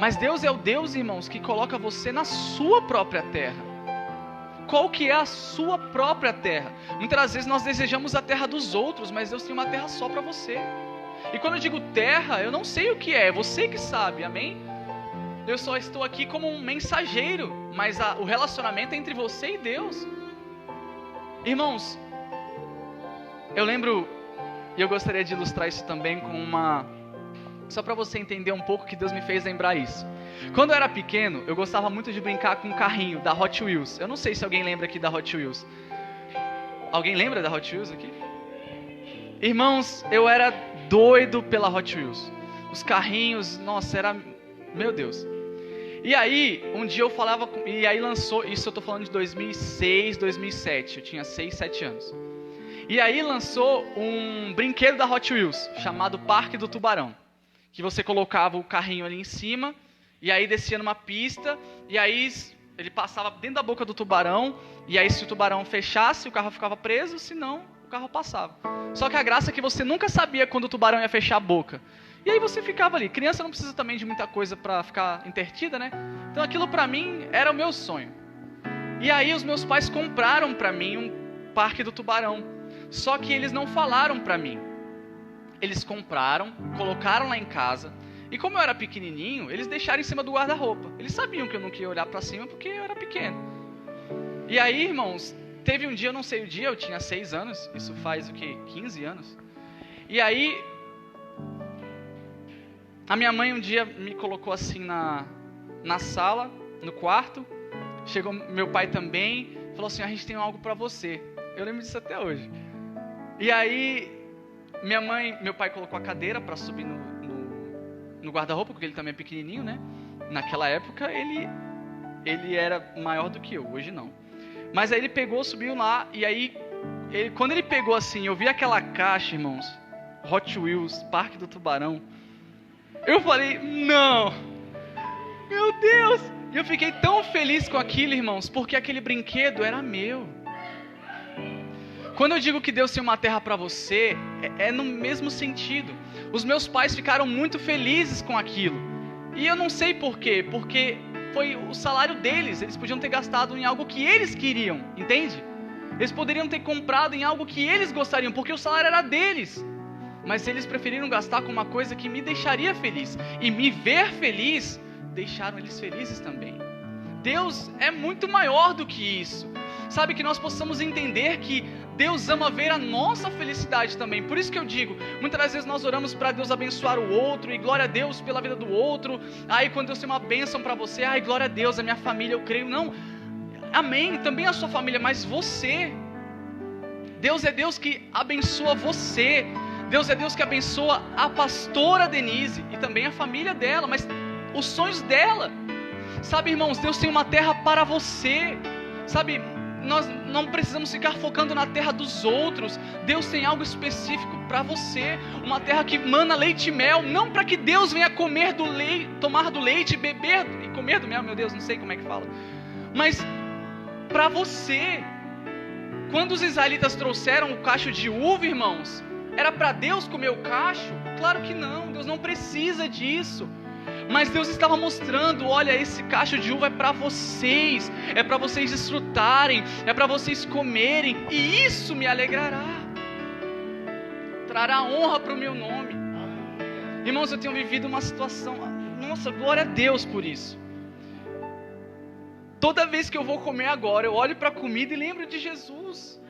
mas Deus é o Deus, irmãos, que coloca você na sua própria terra. Qual que é a sua própria terra? Muitas das vezes nós desejamos a terra dos outros, mas Deus tem uma terra só para você. E quando eu digo terra, eu não sei o que é você que sabe, amém? Eu só estou aqui como um mensageiro, mas o relacionamento é entre você e Deus. Irmãos, eu lembro, e eu gostaria de ilustrar isso também com só para você entender um pouco que Deus me fez lembrar isso. Quando eu era pequeno, eu gostava muito de brincar com um carrinho da Hot Wheels. Eu não sei se alguém lembra aqui da Hot Wheels. Alguém lembra da Hot Wheels aqui? Irmãos, eu era doido pela Hot Wheels. Os carrinhos, nossa, era... Meu Deus. E aí, um dia eu falava... E aí lançou... Isso eu tô falando de 2006, 2007. Eu tinha 6, 7 anos. E aí lançou um brinquedo da Hot Wheels, chamado Parque do Tubarão. que você colocava o carrinho ali em cima, e aí descia numa pista, e aí ele passava dentro da boca do tubarão, e aí se o tubarão fechasse, o carro ficava preso, senão o carro passava. Só que a graça é que você nunca sabia quando o tubarão ia fechar a boca. E aí você ficava ali. Criança não precisa também de muita coisa para ficar entretida, né? Então aquilo para mim era o meu sonho. E aí os meus pais compraram para mim um parque do tubarão. Só que eles não falaram para mim. Eles compraram, colocaram lá em casa. E como eu era pequenininho, eles deixaram em cima do guarda-roupa. Eles sabiam que eu não queria olhar para cima porque eu era pequeno. E aí, irmãos, teve um dia, eu não sei o dia, eu tinha 6 anos. Isso faz o quê? 15 anos. E aí, a minha mãe um dia me colocou assim na sala, no quarto. Chegou meu pai também, falou assim, a gente tem algo para você. Eu lembro disso até hoje. E aí, meu pai colocou a cadeira para subir no guarda-roupa, porque ele também é pequenininho, né? Naquela época, ele era maior do que eu, hoje não. Mas aí ele pegou, subiu lá, e aí, quando ele pegou assim, eu vi aquela caixa, irmãos, Hot Wheels, Parque do Tubarão. Eu falei, não, meu Deus. E eu fiquei tão feliz com aquilo, irmãos, porque aquele brinquedo era meu. Quando eu digo que Deus tem uma terra para você, é no mesmo sentido. Os meus pais ficaram muito felizes com aquilo. E eu não sei por quê, porque foi o salário deles. Eles podiam ter gastado em algo que eles queriam, entende? Eles poderiam ter comprado em algo que eles gostariam, porque o salário era deles. Mas eles preferiram gastar com uma coisa que me deixaria feliz. E me ver feliz, deixaram eles felizes também. Deus é muito maior do que isso. Sabe, que nós possamos entender que Deus ama ver a nossa felicidade também. Por isso que eu digo, muitas das vezes nós oramos para Deus abençoar o outro, e glória a Deus pela vida do outro. Aí quando Deus tem uma bênção para você, ai, glória a Deus, a minha família, eu creio. Não, amém, também a sua família, mas você. Deus é Deus que abençoa você. Deus é Deus que abençoa a pastora Denise e também a família dela, mas os sonhos dela. Sabe, irmãos, Deus tem uma terra para você. Sabe, nós não precisamos ficar focando na terra dos outros. Deus tem algo específico para você. Uma terra que mana leite e mel. Não para que Deus venha comer do leite, tomar do leite, beber e comer do mel. Meu Deus, não sei como é que fala. Mas para você. Quando os israelitas trouxeram o cacho de uva, irmãos, era para Deus comer o cacho? Claro que não. Deus não precisa disso. Mas Deus estava mostrando, olha, esse cacho de uva é para vocês desfrutarem, é para vocês comerem, e isso me alegrará, trará honra para o meu nome. Irmãos, eu tenho vivido uma situação, nossa, glória a Deus por isso. Toda vez que eu vou comer agora, eu olho para a comida e lembro de Jesus,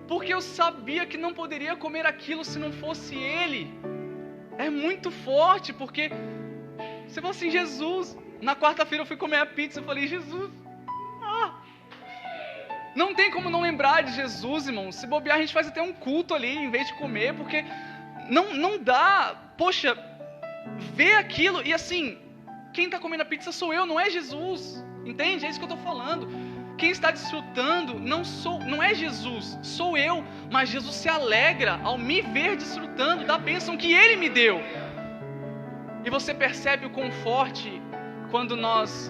porque eu sabia que não poderia comer aquilo se não fosse Ele. É muito forte, porque você fala assim, Jesus. Na quarta-feira eu fui comer a pizza, eu falei, Jesus, não tem como não lembrar de Jesus, irmão. Se bobear, a gente faz até um culto ali, em vez de comer, porque não dá, poxa, ver aquilo, e assim, quem está comendo a pizza sou eu, não é Jesus, entende? É isso que eu estou falando. Quem está desfrutando não é Jesus, sou eu. Mas Jesus se alegra ao me ver desfrutando da bênção que Ele me deu. E você percebe o quão forte quando nós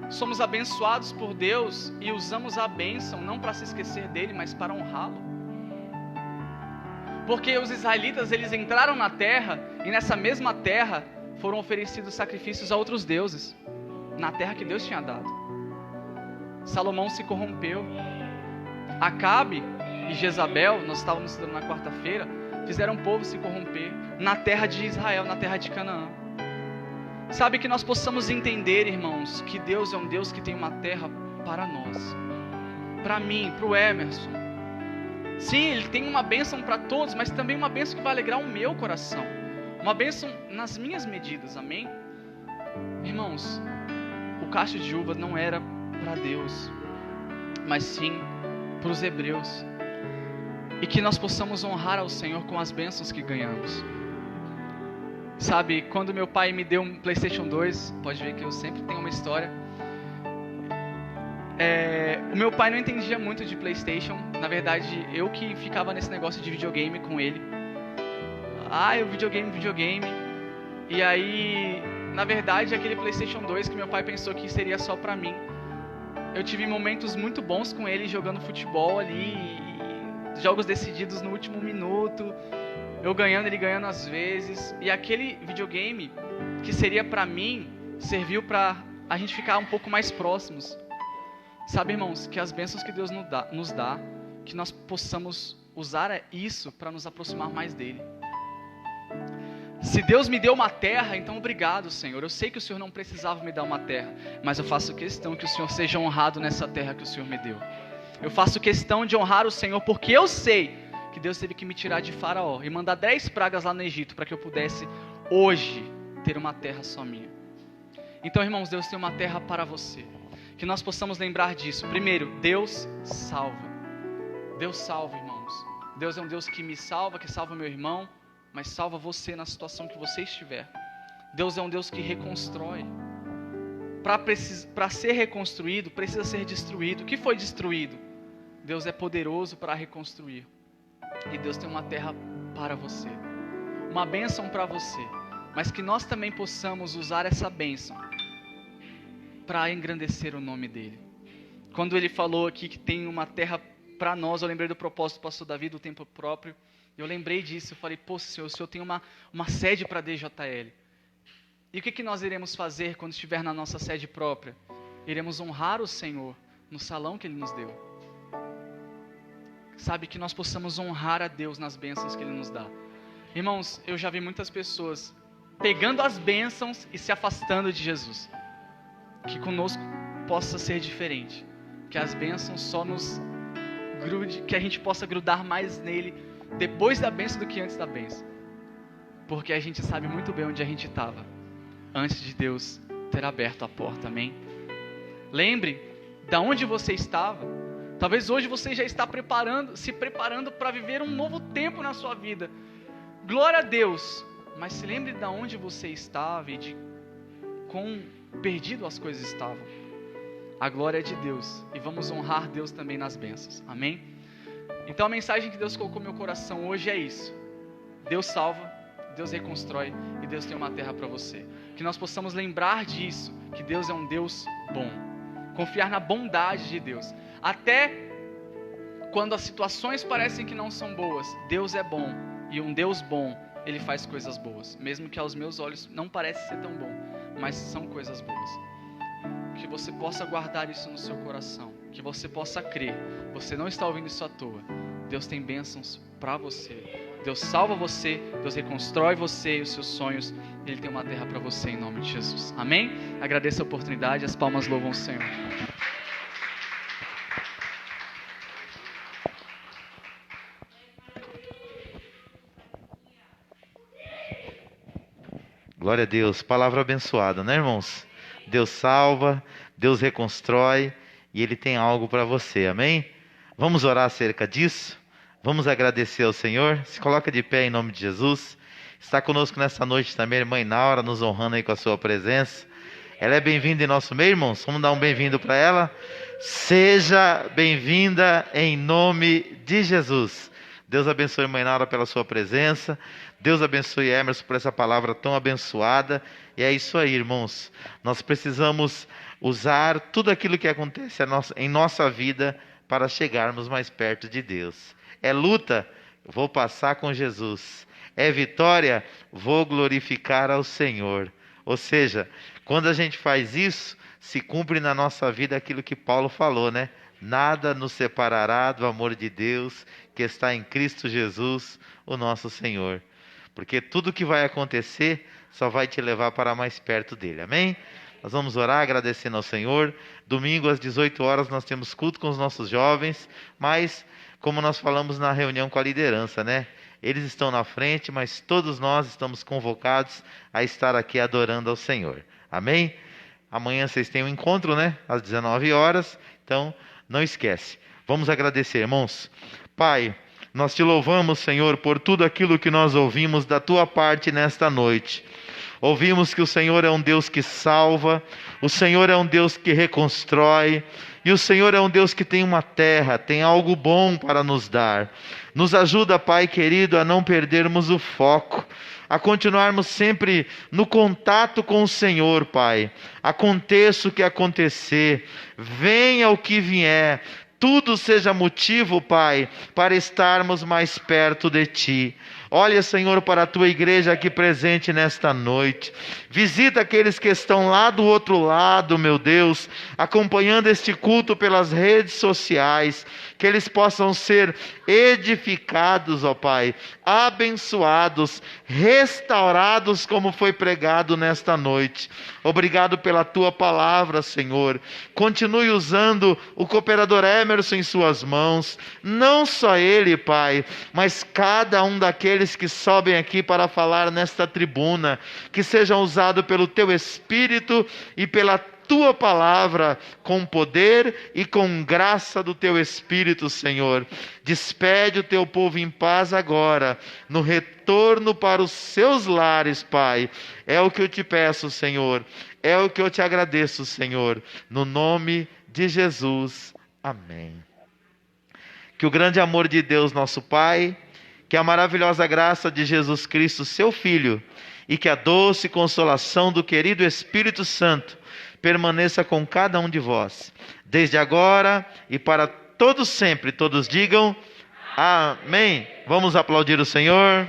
somos abençoados por Deus e usamos a bênção não para se esquecer dEle, mas para honrá-lo. Porque os israelitas, eles entraram na terra, e nessa mesma terra foram oferecidos sacrifícios a outros deuses, na terra que Deus tinha dado. Salomão se corrompeu. Acabe e Jezabel, nós estávamos estudando na quarta-feira, fizeram o povo se corromper na terra de Israel, na terra de Canaã. Sabe, que nós possamos entender, irmãos, que Deus é um Deus que tem uma terra para nós, para mim, para o Emerson. Sim, Ele tem uma bênção para todos, mas também uma bênção que vai alegrar o meu coração, uma bênção nas minhas medidas, amém? Irmãos, o cacho de uva não era para Deus, mas sim para os hebreus. E que nós possamos honrar ao Senhor com as bênçãos que ganhamos. Sabe, quando meu pai me deu um PlayStation 2, pode ver que eu sempre tenho uma história. O meu pai não entendia muito de PlayStation. Na verdade, eu que ficava nesse negócio de videogame com ele. o videogame. E aí, na verdade, aquele PlayStation 2 que meu pai pensou que seria só pra mim. Eu tive momentos muito bons com ele jogando futebol ali, jogos decididos no último minuto, eu ganhando, ele ganhando às vezes. E aquele videogame que seria pra mim, serviu pra a gente ficar um pouco mais próximos. Sabe, irmãos, que as bênçãos que Deus nos dá, que nós possamos usar isso para nos aproximar mais dele. Se Deus me deu uma terra, então obrigado, Senhor. Eu sei que o Senhor não precisava me dar uma terra, mas eu faço questão que o Senhor seja honrado nessa terra que o Senhor me deu. Eu faço questão de honrar o Senhor, porque eu sei que Deus teve que me tirar de Faraó e mandar 10 pragas lá no Egito para que eu pudesse hoje ter uma terra só minha. Então, irmãos, Deus tem uma terra para você. Que nós possamos lembrar disso. Primeiro, Deus salva. Deus salva, irmãos. Deus é um Deus que me salva, que salva meu irmão, mas salva você na situação que você estiver. Deus é um Deus que reconstrói. Para ser reconstruído, precisa ser destruído. O que foi destruído? Deus é poderoso para reconstruir. E Deus tem uma terra para você. Uma bênção para você. Mas que nós também possamos usar essa bênção para engrandecer o nome dele. Quando ele falou aqui que tem uma terra para nós, eu lembrei do propósito do pastor Davi, do tempo próprio. Eu lembrei disso, eu falei, pô, Senhor, o Senhor tem uma sede para a DJL. E o que nós iremos fazer quando estiver na nossa sede própria? Iremos honrar o Senhor no salão que Ele nos deu. Sabe, que nós possamos honrar a Deus nas bênçãos que Ele nos dá. Irmãos, eu já vi muitas pessoas pegando as bênçãos e se afastando de Jesus. Que conosco possa ser diferente. Que as bênçãos só nos grude, que a gente possa grudar mais nele depois da bênção do que antes da bênção. Porque a gente sabe muito bem onde a gente estava antes de Deus ter aberto a porta, amém? Lembre da onde você estava. Talvez hoje você já está se preparando para viver um novo tempo na sua vida. Glória a Deus. Mas se lembre de onde você estava e de quão perdido as coisas estavam. A glória é de Deus. E vamos honrar Deus também nas bênçãos. Amém? Então a mensagem que Deus colocou no meu coração hoje é isso. Deus salva, Deus reconstrói e Deus tem uma terra para você. Que nós possamos lembrar disso. Que Deus é um Deus bom. Confiar na bondade de Deus. Até quando as situações parecem que não são boas, Deus é bom. E um Deus bom, Ele faz coisas boas. Mesmo que aos meus olhos não parece ser tão bom, mas são coisas boas. Que você possa guardar isso no seu coração. Que você possa crer. Você não está ouvindo isso à toa. Deus tem bênçãos para você. Deus salva você. Deus reconstrói você e os seus sonhos. Ele tem uma terra para você em nome de Jesus. Amém? Agradeço a oportunidade. As palmas louvam o Senhor. Glória a Deus, palavra abençoada, né, irmãos? Deus salva, Deus reconstrói e Ele tem algo para você, amém? Vamos orar acerca disso? Vamos agradecer ao Senhor? Se coloca de pé em nome de Jesus. Está conosco nessa noite também a irmã Inaura, nos honrando aí com a sua presença. Ela é bem-vinda em nosso meio, irmãos? Vamos dar um bem-vindo para ela? Seja bem-vinda em nome de Jesus. Deus abençoe a irmã Inaura pela sua presença. Deus abençoe Emerson por essa palavra tão abençoada. E é isso aí, irmãos. Nós precisamos usar tudo aquilo que acontece em nossa vida para chegarmos mais perto de Deus. É luta? Vou passar com Jesus. É vitória? Vou glorificar ao Senhor. Ou seja, quando a gente faz isso, se cumpre na nossa vida aquilo que Paulo falou, né? Nada nos separará do amor de Deus que está em Cristo Jesus, o nosso Senhor. Porque tudo que vai acontecer só vai te levar para mais perto dele, amém? Nós vamos orar agradecendo ao Senhor. Domingo às 18 horas nós temos culto com os nossos jovens, mas como nós falamos na reunião com a liderança, né? Eles estão na frente, mas todos nós estamos convocados a estar aqui adorando ao Senhor, amém? Amanhã vocês têm um encontro, né? Às 19 horas, então não esquece. Vamos agradecer, irmãos. Pai, nós te louvamos, Senhor, por tudo aquilo que nós ouvimos da tua parte nesta noite. Ouvimos que o Senhor é um Deus que salva, o Senhor é um Deus que reconstrói, E o Senhor é um Deus que tem uma terra, tem algo bom para nos dar. Nos ajuda, Pai querido, a não perdermos o foco, a continuarmos sempre no contato com o Senhor, Pai. Aconteça o que acontecer, venha o que vier, tudo seja motivo, Pai, para estarmos mais perto de Ti. Olha, Senhor, para a Tua igreja aqui presente nesta noite. Visita aqueles que estão lá do outro lado, meu Deus, acompanhando este culto pelas redes sociais. Que eles possam ser edificados, ó Pai, abençoados, restaurados como foi pregado nesta noite. Obrigado pela Tua palavra, Senhor. Continue usando o cooperador Emerson em Suas mãos. Não só ele, Pai, mas cada um daqueles que sobem aqui para falar nesta tribuna, que sejam usados pelo Teu Espírito e pela Tua palavra, com poder e com graça do Teu Espírito, Senhor. Despede o Teu povo em paz agora, no retorno para os seus lares, Pai. É o que eu te peço, Senhor. É o que eu te agradeço, Senhor. No nome de Jesus. Amém. Que o grande amor de Deus, nosso Pai, que a maravilhosa graça de Jesus Cristo, seu Filho, e que a doce consolação do querido Espírito Santo permaneça com cada um de vós, desde agora e para todos sempre. Todos digam amém. Vamos aplaudir o Senhor.